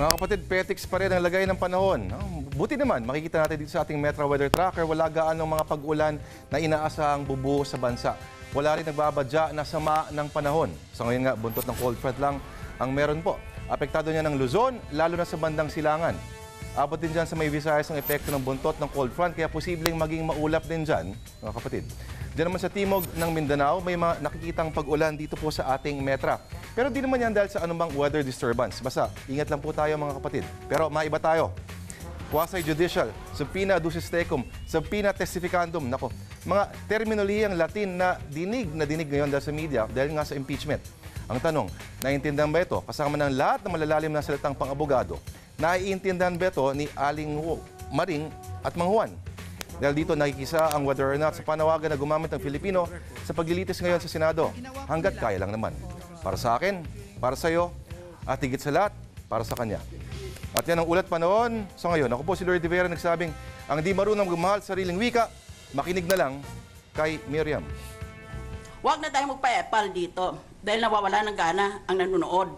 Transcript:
Mga kapatid, petiks pa rin ang lagay ng panahon. Buti naman, makikita natin dito sa ating Metro Weather Tracker, wala gaanong mga pag-ulan na inaasahang bubuo sa bansa. Wala rin nagbabadya na sama ng panahon. Sa ngayon nga, buntot ng cold front lang ang meron po. Apektado niya ng Luzon, lalo na sa bandang Silangan. Abot din dyan sa may Visayas ang epekto ng buntot ng cold front, kaya posibleng maging maulap din dyan, mga kapatid. Diyan naman sa timog ng Mindanao, may mga nakikitang pag-ulan dito po sa ating metra. Pero di naman yan dahil sa anumang weather disturbance. Basta, ingat lang po tayo mga kapatid. Pero maiba tayo. Quasi judicial, subpoena ducis tecum, subpoena testificandum. Nako, mga terminolohiyang Latin na dinig ngayon dahil sa media dahil nga sa impeachment. Ang tanong, naiintindihan ba ito? Kasama ng lahat ng malalalim na salitang pang-abogado, naiintindihan ba ito ni Aling Maring at Mang Juan? Dahil dito nakikisa ang whether or not sa panawagan na gumamit ng Filipino sa paglilitis ngayon sa Senado. Hanggat kaya lang naman. Para sa akin, para sa iyo, at higit sa lahat, para sa kanya. At yan ang ulat panahon. So ngayon, ako po si Lord de Vera nagsabing, ang di marunong magmahal sa sariling wika, makinig na lang kay Miriam. Huwag na tayong magpa-epal dito dahil nawawala ng gana ang nanonood.